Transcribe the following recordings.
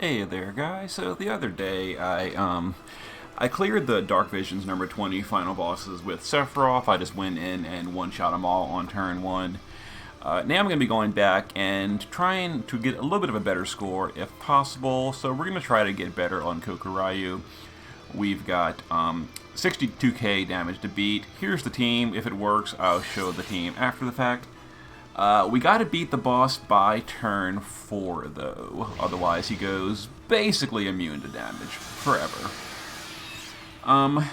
Hey there, guys. So the other day, I cleared the Dark Visions number 20 final bosses with Sephiroth. I just went in and one-shot them all on turn one. Now I'm going to be going back and trying to get a little bit of a better score if possible. So we're going to try to get better on Kokuryu. We've got 62k damage to beat. Here's the team. If it works, I'll show the team after the fact. We got to beat the boss by turn 4, though. Otherwise, he goes basically immune to damage forever.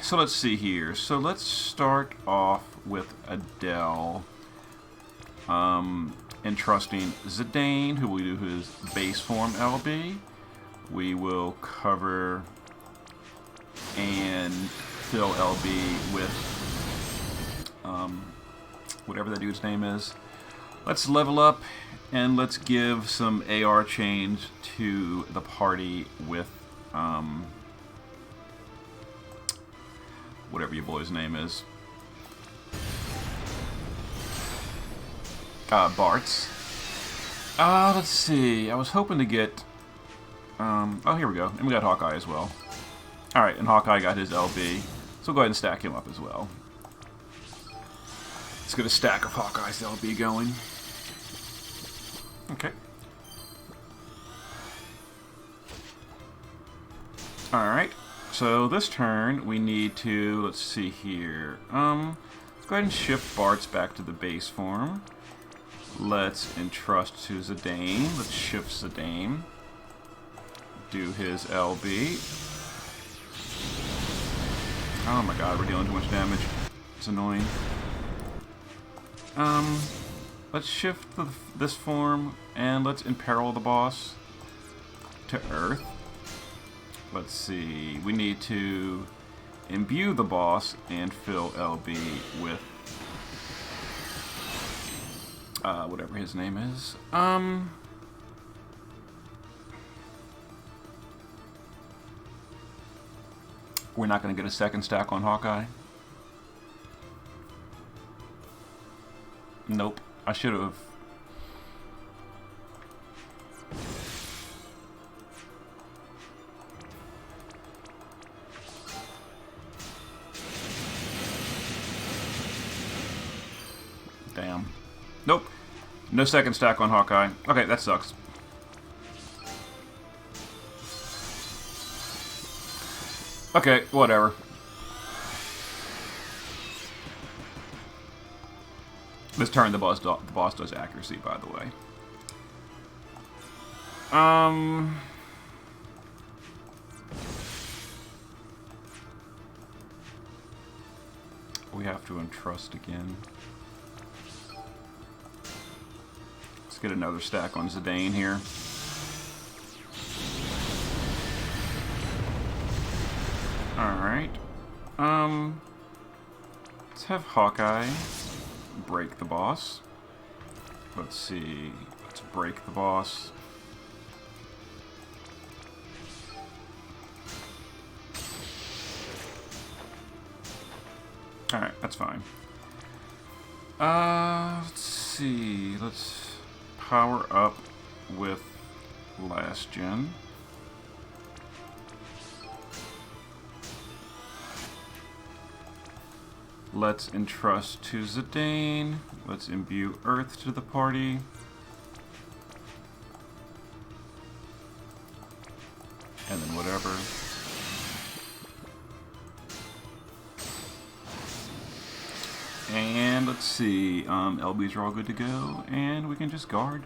So let's see here. So let's start off with Adele. Entrusting Zidane, who will do his base form LB. We will cover and fill LB with whatever that dude's name is. Let's level up and let's give some AR change to the party with whatever your boy's name is. Bart's. Let's see. I was hoping to get... oh, here we go. And we got Hawkeye as well. Alright, and Hawkeye got his LB. So we'll go ahead and stack him up as well. Let's get a stack of Hawkeye's LB going. Okay. Alright. So this turn, we need to... Let's see here. Let's go ahead and shift Bart's back to the base form. Let's entrust to Zidane. Let's shift Zidane. Do his LB. Oh my god, we're dealing too much damage. It's annoying. Let's shift this form and let's imperil the boss to Earth. Let's see. We need to imbue the boss and fill LB with whatever his name is. We're not going to get a second stack on Hawkeye. Nope. I should have. Damn. Nope. No second stack on Hawkeye. Okay, that sucks. Okay, whatever. This turn, the boss does accuracy, by the way. We have to entrust again. Let's get another stack on Zidane here. Alright. Let's have Hawkeye break the boss. Let's see. Let's break the boss. Alright, that's fine. Let's see. Let's power up with last gen. Let's entrust to Zidane. Let's imbue Earth to the party. And then whatever. And let's see. LBs are all good to go. And we can just guard.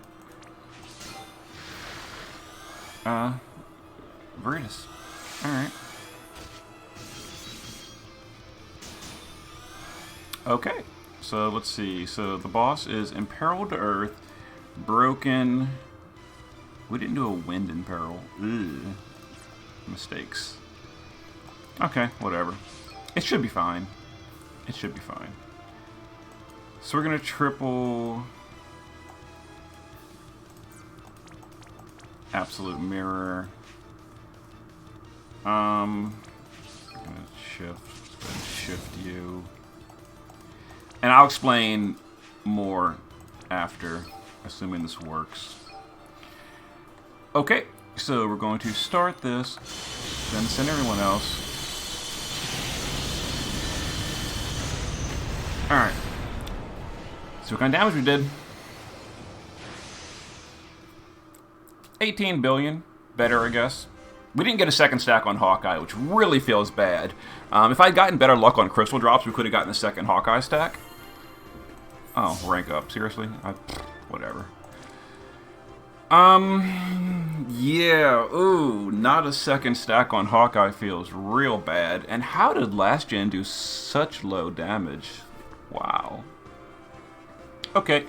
Veritas. Alright. Okay, so let's see. So the boss is imperiled to Earth, broken. We didn't do a wind imperil. Ugh. Mistakes. Okay, whatever. It should be fine. It should be fine. So we're gonna triple absolute mirror. I'm gonna shift you. And I'll explain more after, assuming this works. Okay, So we're going to start this, then send everyone else. Alright. So what kind of damage we did? 18 billion. Better, I guess. We didn't get a second stack on Hawkeye, which really feels bad. If I'd gotten better luck on crystal drops, we could have gotten a second Hawkeye stack. Oh, rank up. Seriously? Whatever. Yeah. Ooh, not a second stack on Hawkeye feels real bad. And how did last gen do such low damage? Wow. Okay.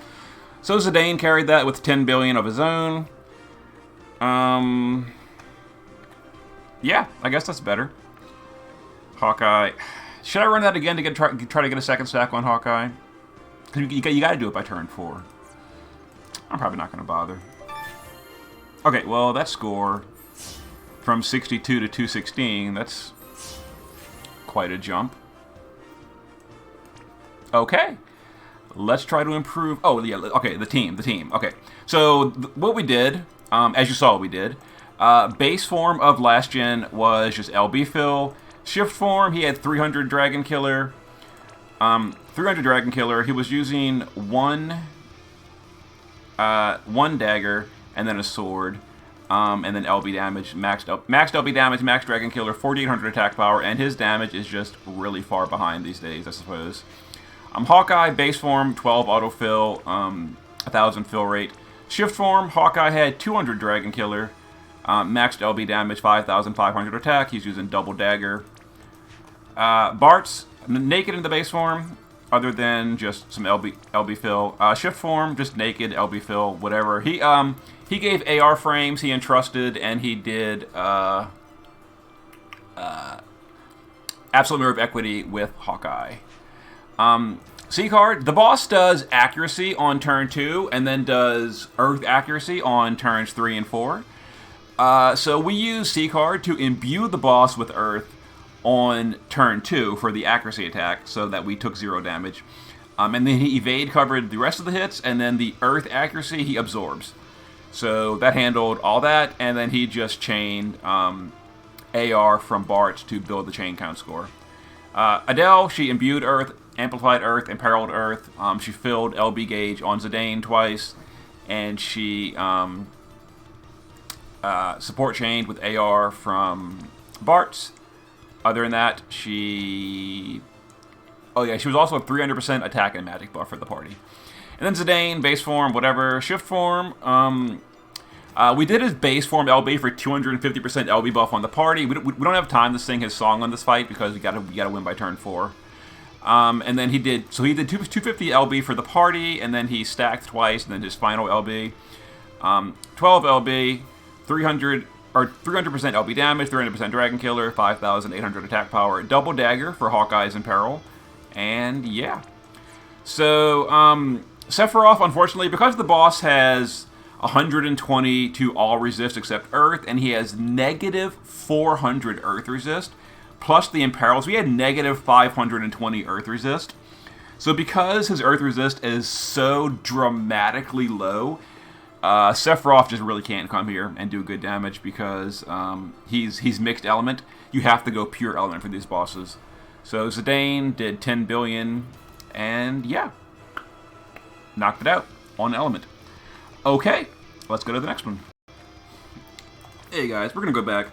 So Zidane carried that with 10 billion of his own. Yeah, I guess that's better. Hawkeye. Should I run that again to try to get a second stack on Hawkeye? Because you got to do it by turn 4. I'm probably not going to bother. Okay, well, that score from 62 to 216, that's quite a jump. Okay. Let's try to improve. Oh, yeah, okay, the team. Okay, so what we did, as you saw we did, base form of last gen was just LB Phil. Shift form, he had 300 Dragon Killer. 300 Dragon Killer. He was using one dagger and then a sword. And then LB damage, maxed LB damage, max Dragon Killer, 4,800 attack power, and his damage is just really far behind these days, I suppose. Hawkeye, base form, 12 autofill, 1,000 fill rate. Shift form, Hawkeye had 200 Dragon Killer, maxed LB damage, 5,500 attack. He's using double dagger. Bart's naked in the base form, other than just some LB fill. Shift form, just naked LB fill, whatever. He gave AR frames, he entrusted, and he did absolute mirror of equity with Hawkeye. C card, the boss does accuracy on turn 2, and then does earth accuracy on turns 3 and 4. So we use C card to imbue the boss with earth on turn 2 for the accuracy attack, so that we took 0 damage. And then he evade covered the rest of the hits, and then the earth accuracy he absorbs. So that handled all that, and then he just chained AR from Bart to build the chain count score. Adele, she imbued earth, amplified earth, imperiled earth. She filled LB gauge on Zidane twice, and she support chained with AR from Bart's. Other than that, she was also a 300% attack and magic buff for the party. And then Zidane, base form, whatever. Shift form, we did his base form LB for 250% LB buff on the party. We don't have time to sing his song on this fight because we gotta win by turn 4. And then he did 250 LB for the party, and then he stacked twice, and then his final LB. 12 LB, 300% LB damage, 300% Dragon Killer, 5,800 attack power, double dagger for Hawkeye's in peril, and yeah. So Sephiroth, unfortunately, because the boss has 120 to all resist except Earth, and he has negative 400 Earth resist, plus the imperils, we had negative 520 Earth resist. So because his Earth resist is so dramatically low, Sephiroth just really can't come here and do good damage because he's mixed element. You have to go pure element for these bosses. So Zidane did 10 billion, and yeah, knocked it out on element. Okay, let's go to the next one. Hey guys, we're going to go back.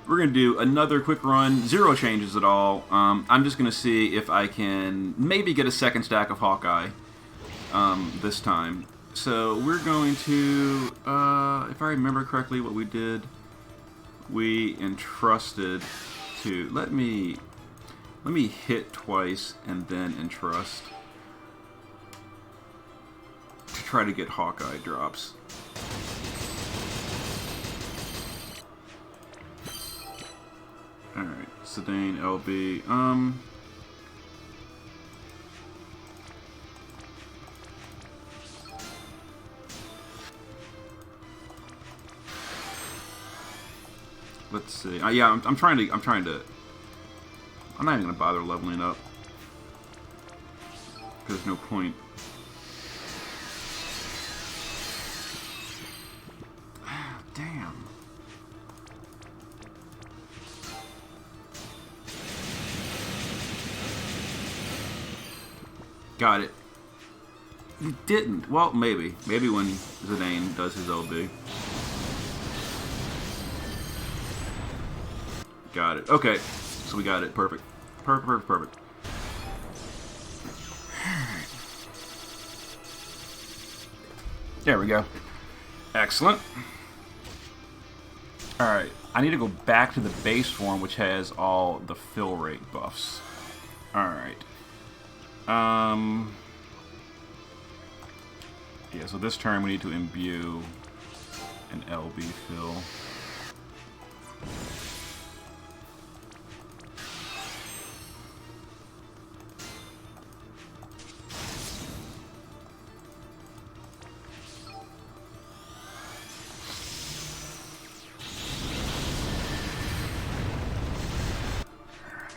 We're going to do another quick run, 0 changes at all. I'm just going to see if I can maybe get a second stack of Hawkeye this time. So we're going to, if I remember correctly what we did, we entrusted to, let me hit twice and then entrust to try to get Hawkeye drops. Alright, Zidane, LB, let's see. Yeah, I'm trying to. I'm not even gonna bother leveling up because there's no point. Damn. Got it. He didn't. Well, maybe. Maybe when Zidane does his LB. Got it. Okay. So we got it. Perfect. Perfect, perfect, perfect. There we go. Excellent. Alright. I need to go back to the base form, which has all the fill rate buffs. Alright. Yeah, so this turn we need to imbue an LB fill.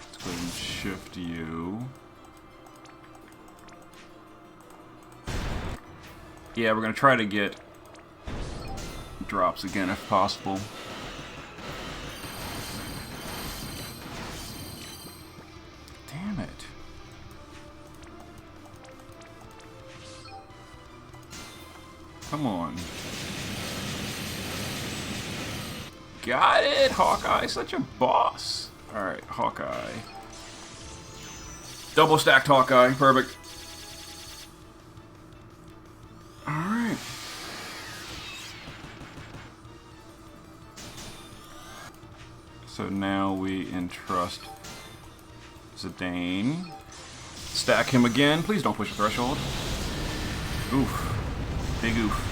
Let's go ahead and shift you. Yeah, we're going to try to get drops again if possible. Damn it. Come on. Got it! Hawkeye, such a boss. Alright, Hawkeye. Double stacked Hawkeye, perfect. Alright. So now we entrust Zidane. Stack him again. Please don't push the threshold. Oof. Big oof.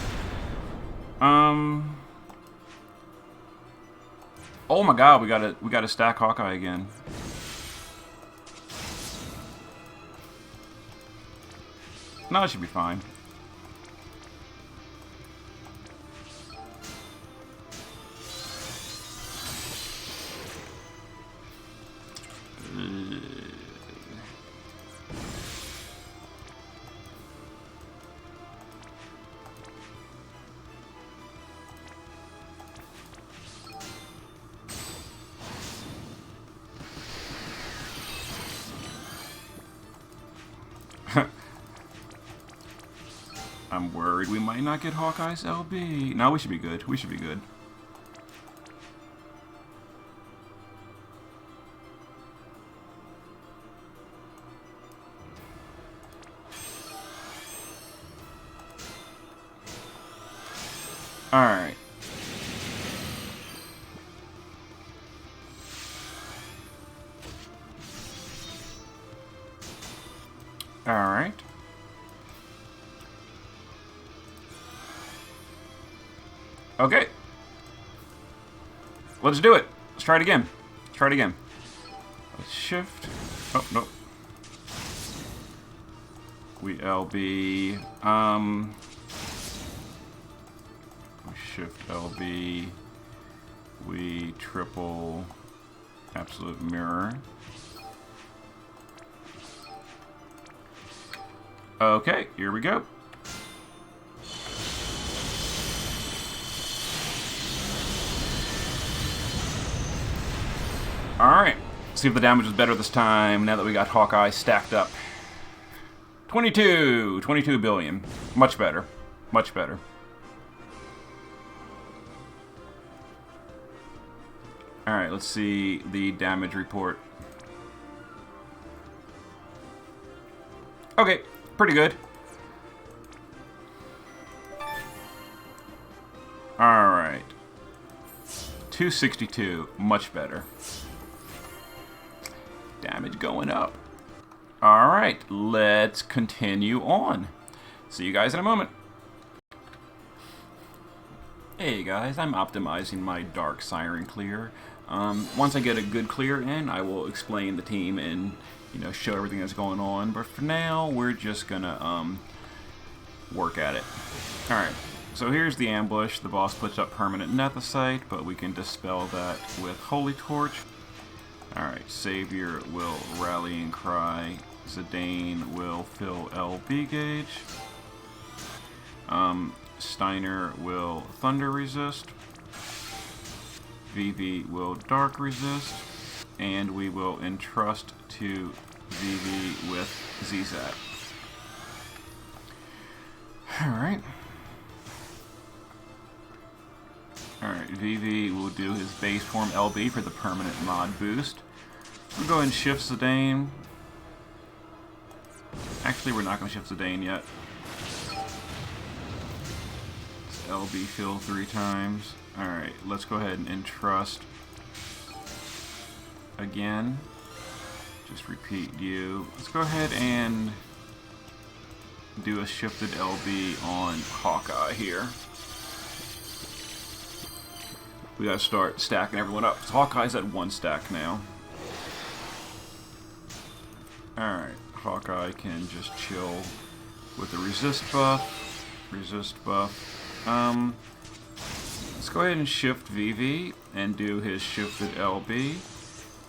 Oh my god, we gotta stack Hawkeye again. No, it should be fine. I'm worried we might not get Hawkeye's LB. No, we should be good. We should be good. Alright. Alright. Okay. Let's do it. Let's try it again. Let's try it again. Let's shift. Oh, nope. We LB. We shift LB. We triple absolute mirror. Okay, here we go. Alright, see if the damage is better this time now that we got Hawkeye stacked up. 22 billion. Much better. Much better. Alright, let's see the damage report. Okay, pretty good. Alright. 262, much better. Damage going up. Alright, let's continue on. See you guys in a moment. Hey guys, I'm optimizing my Dark Siren clear. Once I get a good clear in, I will explain the team and, you know, show everything that's going on. But for now, we're just gonna work at it. Alright, so here's the ambush. The boss puts up permanent Nethicite, but we can dispel that with Holy Torch. Alright, Savior will Rallying Cry. Zidane will fill LB gauge. Steiner will Thunder Resist. VV will Dark Resist. And we will entrust to VV with ZZAT. Alright. Alright, VV will do his base form LB for the permanent mod boost. We'll go ahead and shift Zidane. Actually, we're not going to shift Zidane yet. It's LB fill 3 times. Alright, let's go ahead and entrust again. Just repeat you. Let's go ahead and do a shifted LB on Hawkeye here. We gotta start stacking everyone up. So Hawkeye's at 1 stack now. Alright, Hawkeye can just chill with the resist buff. Resist buff. Let's go ahead and shift VV and do his shifted LB.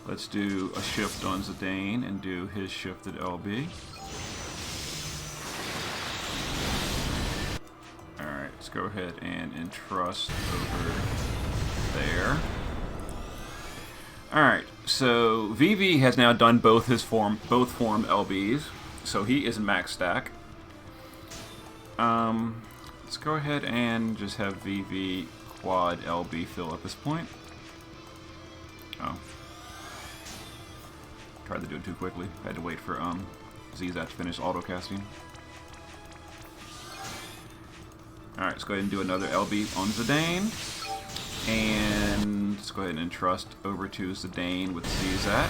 Let's do a shift on Zidane and do his shifted LB. Alright, let's go ahead and entrust over there. Alright, so VV has now done both form LBs, so he is max stack. Let's go ahead and just have VV quad LB fill at this point. Oh. Tried to do it too quickly. Had to wait for Zizat to finish auto casting. Alright, let's go ahead and do another LB on Zidane. And let's go ahead and entrust over to Zidane with Zizat.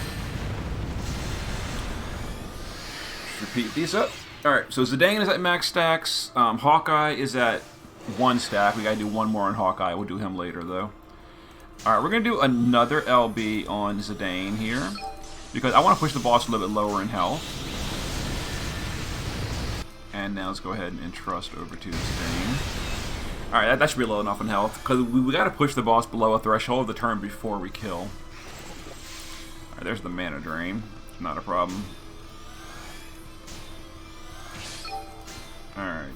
Repeat these up. Alright, so Zidane is at max stacks. Hawkeye is at 1 stack. We gotta do one more on Hawkeye. We'll do him later though. Alright, we're gonna do another LB on Zidane here, because I want to push the boss a little bit lower in health. And now let's go ahead and entrust over to Zidane. Alright, that should be low enough in health, because we got to push the boss below a threshold of the turn before we kill. Alright, there's the mana drain. Not a problem. Alright,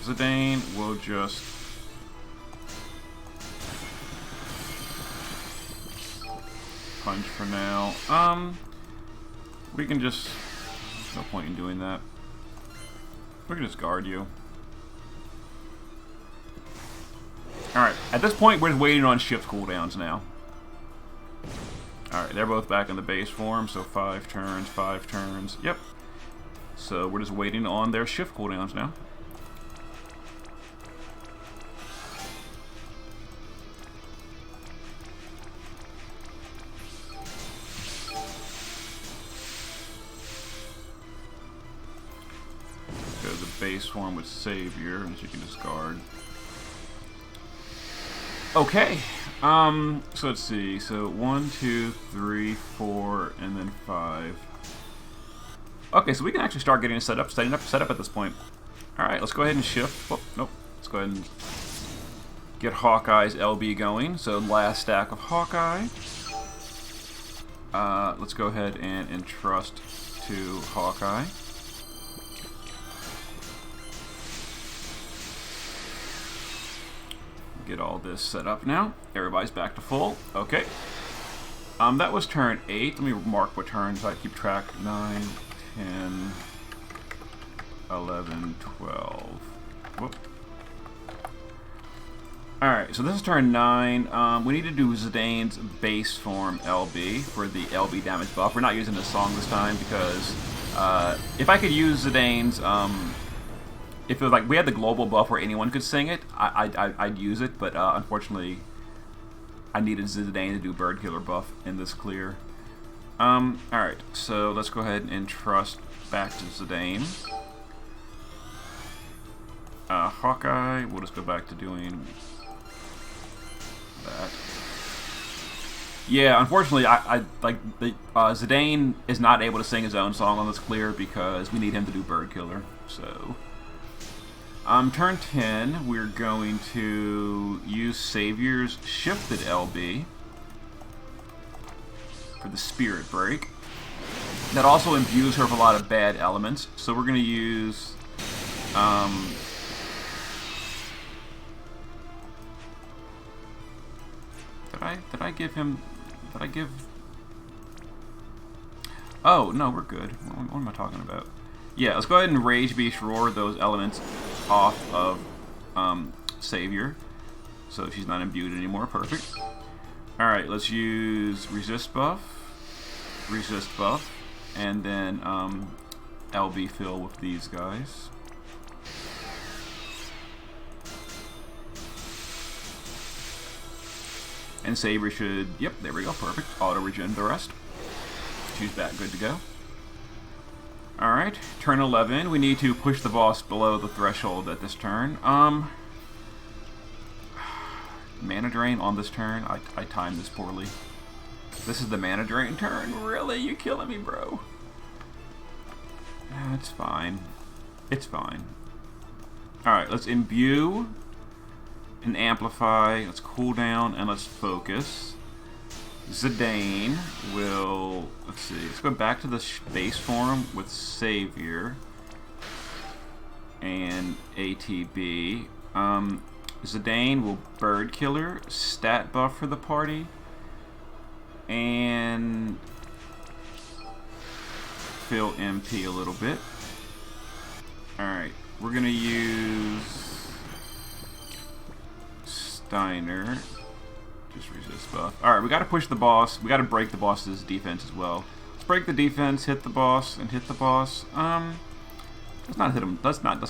Zidane will just punch for now. We can just... no point in doing that. We can just guard you. Alright, at this point we're just waiting on shift cooldowns now. Alright, they're both back in the base form, so 5 turns, 5 turns. Yep. So we're just waiting on their shift cooldowns now. Go to the base form with Savior, and you can discard. Okay. So let's see. So 1, 2, 3, 4, and then 5. Okay, so we can actually start getting set up at this point. Alright, let's go ahead and shift. Oh, nope. Let's go ahead and get Hawkeye's LB going. So last stack of Hawkeye. Let's go ahead and entrust to Hawkeye. Get all this set up now. Everybody's back to full. Okay. That was turn 8. Let me mark what turns I keep track. 9, 10, 11, 12. Whoop. Alright, so this is turn 9. We need to do Zidane's base form LB for the LB damage buff. We're not using this song this time because if I could use Zidane's, if it was like we had the global buff where anyone could sing it, I'd use it, but unfortunately I needed Zidane to do Bird Killer buff in this clear. Alright, so let's go ahead and entrust back to Zidane. Hawkeye, we'll just go back to doing that. Yeah, unfortunately, Zidane is not able to sing his own song on this clear because we need him to do Bird Killer. So, turn 10, we're going to use Savior's shifted LB for the Spirit Break. That also imbues her with a lot of bad elements. So we're going to use Did I give... Oh, no, we're good. What am I talking about? Yeah, let's go ahead and Rage Beast Roar those elements off of Savior. So she's not imbued anymore. Perfect. Alright, let's use Resist buff, and then LB fill with these guys. And Saber should, yep, there we go, perfect. Auto regen the rest. She's back, good to go. Alright, turn 11. We need to push the boss below the threshold at this turn. Mana drain on this turn. I timed this poorly. This is the mana drain turn? Really? You killing me, bro? It's fine. It's fine. Alright, let's imbue and amplify. Let's cool down and let's focus. Zidane will, let's see, let's go back to the base form with Savior and ATB. Zidane will Bird Killer, stat buff for the party, and fill MP a little bit. Alright, we're gonna use Steiner. Just resist buff. Alright, we gotta push the boss. We gotta break the boss's defense as well. Let's break the defense, hit the boss, and hit the boss. Let's not hit him. Let's not.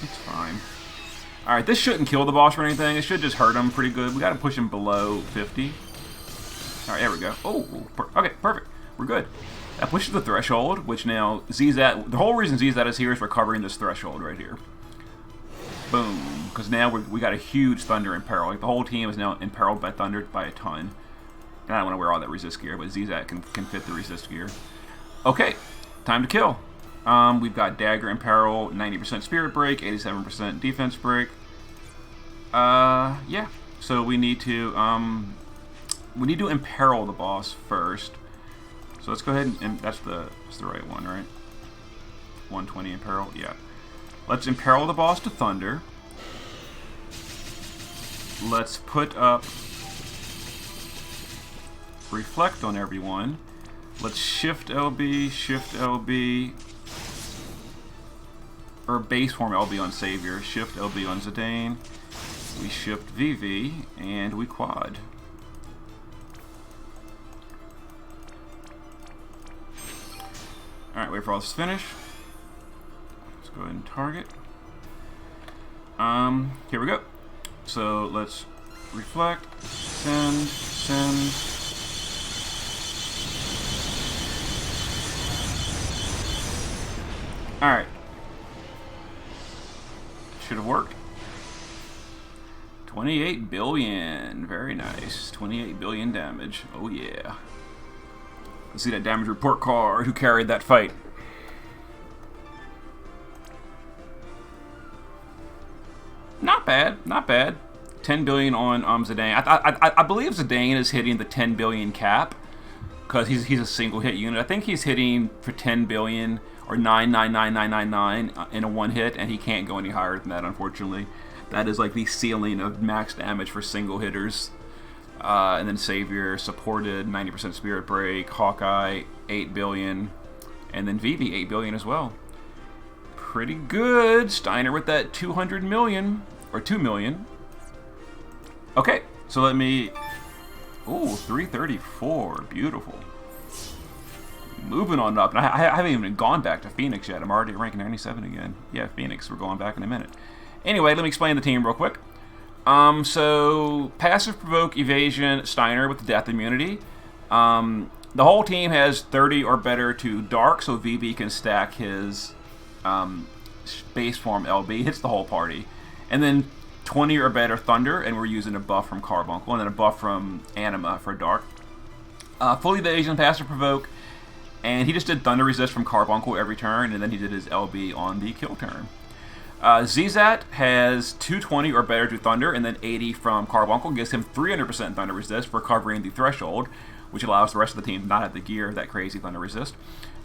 It's fine. Alright, this shouldn't kill the boss or anything. It should just hurt him pretty good. We gotta push him below 50. Alright, there we go. Oh, okay, perfect. We're good. That pushes the threshold, which now ZZat, the whole reason ZZat is here is for covering this threshold right here. Boom. Because now we got a huge Thunder in peril. Like, the whole team is now imperiled by Thunder by a ton. And I don't want to wear all that resist gear, but ZZat can fit the resist gear. Okay, time to kill. We've got Dagger in peril, 90% Spirit Break, 87% Defense Break. Yeah. So we need to imperil the boss first. So let's go ahead and that's the right one, right? 120 imperil, yeah. Let's imperil the boss to Thunder. Let's put up Reflect on everyone. Let's shift LB, or base form LB on Savior, shift LB on Zidane. We shift VV, and we quad. Alright, wait for all this to finish. Let's go ahead and target. Here we go. So let's reflect, send. Alright. Should have worked. 28 billion. Very nice. 28 billion damage. Oh yeah. Let's see that damage report card. Who carried that fight? Not bad. Not bad. 10 billion on Zidane. I believe Zidane is hitting the 10 billion cap because he's a single hit unit. I think he's hitting for 10 billion or 99999 in a one hit, and he can't go any higher than that, unfortunately. That is like the ceiling of max damage for single hitters. And then Savior supported 90% Spirit Break, Hawkeye 8 billion, and then Vivi 8 billion as well. Pretty good. Steiner with that 200 million or 2 million. Okay, so let me. Ooh, 334. Beautiful. Moving on up. And I haven't even gone back to Phoenix yet. I'm already at rank 97 again. Yeah, Phoenix. We're going back in a minute. Anyway, let me explain the team real quick. So passive provoke evasion Steiner with the death immunity. The whole team has 30 or better to dark, so VB can stack his base form LB. Hits the whole party. And then 20 or better thunder, and we're using a buff from Carbuncle, and then a buff from Anima for dark. Full evasion, passive provoke, and he just did thunder resist from Carbuncle every turn, and then he did his LB on the kill turn. ZZat has 220 or better to Thunder, and then 80 from Carbuncle. Gives him 300% Thunder Resist for covering the threshold, which allows the rest of the team to not have the gear of that crazy Thunder Resist.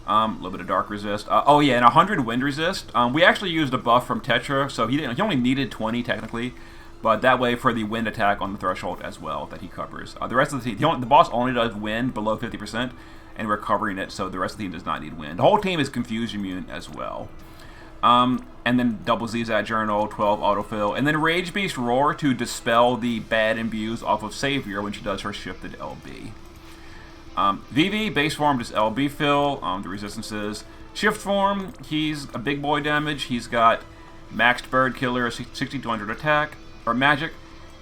A little bit of Dark Resist. Oh yeah, and 100 Wind Resist. We actually used a buff from Tetra, so he only needed 20 technically, but that way for the wind attack on the threshold as well that he covers. The rest of the team, the boss only does wind below 50%, and recovering it so the rest of the team does not need wind. The whole team is confused immune as well. And then double Zat Journal, 12 autofill, and then Rage Beast Roar to dispel the bad imbues off of Savior when she does her shifted LB. VV, base form, just LB fill, the resistances. Shift form, he's a big boy damage. He's got maxed Bird Killer, 6200 attack, or magic,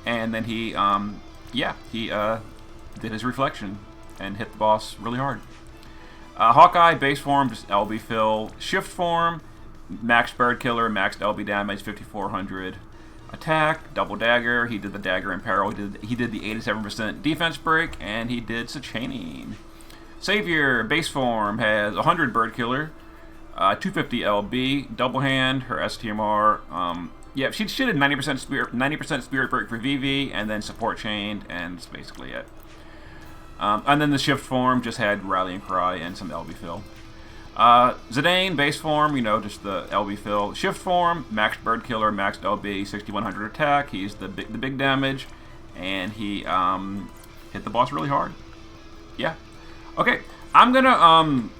and then he did his reflection and hit the boss really hard. Hawkeye, base form, just LB fill. Shift form, maxed Bird Killer, maxed LB damage, 5400 attack, double dagger. He did the dagger in peril. He did the 87% defense break, and he did Sachaining. Savior, base form, has 100 Bird Killer, 250 LB, double hand, her STMR. She did 90% spirit break for VV, and then support chained, and that's basically it. And then the shift form just had rallying cry and some LB fill. Zidane, base form, just the LB fill. Shift form, maxed Bird Killer, maxed LB, 6100 attack. He's the big damage, and he hit the boss really hard. Yeah. Okay, I'm gonna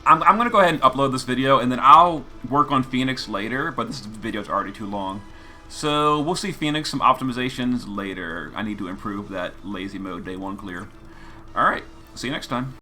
go ahead and upload this video, and then I'll work on Phoenix later. But this video is already too long, so we'll see Phoenix some optimizations later. I need to improve that lazy mode day 1 clear. All right, see you next time.